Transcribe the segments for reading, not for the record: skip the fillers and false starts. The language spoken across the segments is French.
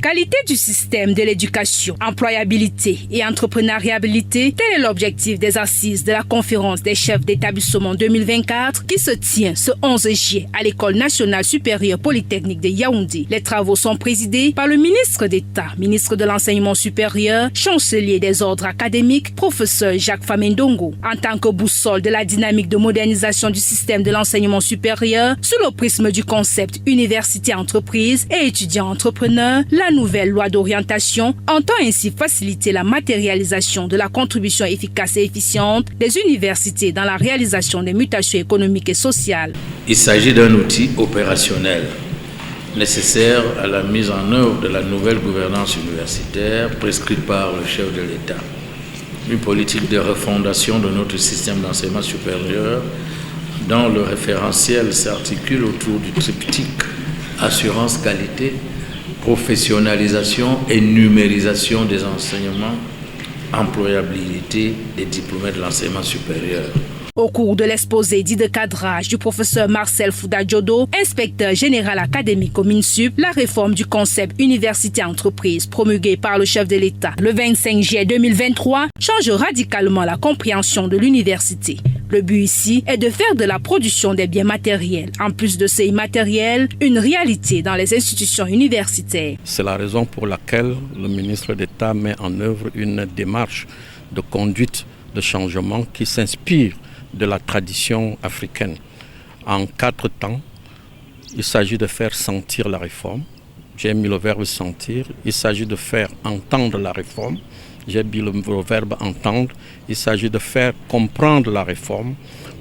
Qualité du système de l'éducation, employabilité et entrepreneuriabilité, tel est l'objectif des assises de la conférence des chefs d'établissement 2024 qui se tient ce 11 juillet à l'École nationale supérieure polytechnique de Yaoundé. Les travaux sont présidés par le ministre d'État, ministre de l'Enseignement supérieur, chancelier des ordres académiques, professeur Jacques Famendongo. En tant que boussole de la dynamique de modernisation du système de l'enseignement supérieur, sous le prisme du concept université-entreprise et étudiant-entrepreneur, la nouvelle loi d'orientation entend ainsi faciliter la matérialisation de la contribution efficace et efficiente des universités dans la réalisation des mutations économiques et sociales. Il s'agit d'un outil opérationnel nécessaire à la mise en œuvre de la nouvelle gouvernance universitaire prescrite par le chef de l'État. Une politique de refondation de notre système d'enseignement supérieur dont le référentiel s'articule autour du triptyque assurance qualité, professionnalisation et numérisation des enseignements, employabilité des diplômés de l'enseignement supérieur. Au cours de l'exposé dit de cadrage du professeur Marcel Fouda-Diodo, inspecteur général académique au MINSUP, la réforme du concept université-entreprise promulguée par le chef de l'État le 25 juillet 2023 change radicalement la compréhension de l'université. Le but ici est de faire de la production des biens matériels, en plus de ces immatériels, une réalité dans les institutions universitaires. C'est la raison pour laquelle le ministre d'État met en œuvre une démarche de conduite de changement qui s'inspire de la tradition africaine. En 4 temps, il s'agit de faire sentir la réforme. J'ai mis le verbe sentir. Il s'agit de faire entendre la réforme. J'ai mis le verbe entendre. Il s'agit de faire comprendre la réforme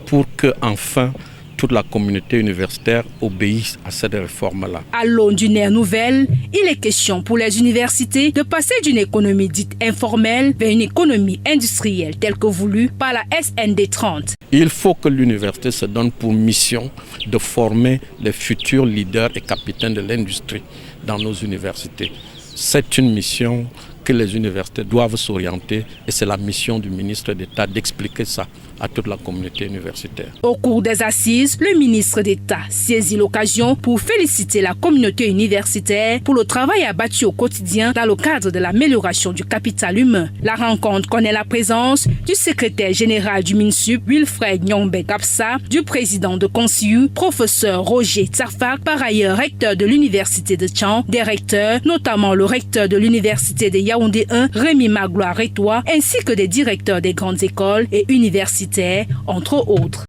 pour que, enfin, toute la communauté universitaire obéisse à cette réforme-là. À l'aune d'une ère nouvelle, il est question pour les universités de passer d'une économie dite informelle vers une économie industrielle telle que voulue par la SND 30. Il faut que l'université se donne pour mission de former les futurs leaders et capitaines de l'industrie dans nos universités. C'est une mission que les universités doivent s'orienter et c'est la mission du ministre d'État d'expliquer ça à toute la communauté universitaire. Au cours des assises, le ministre d'État saisit l'occasion pour féliciter la communauté universitaire pour le travail abattu au quotidien dans le cadre de l'amélioration du capital humain. La rencontre connaît la présence du secrétaire général du MINSUP, Wilfred Nyongbe-Gapsa, du président de Consiu, professeur Roger Tsarfak, par ailleurs recteur de l'université de Tchang, des recteurs, notamment le recteur de l'université de Yaoundé 1, Rémi Magloire Retois, ainsi que des directeurs des grandes écoles et universités, entre autres.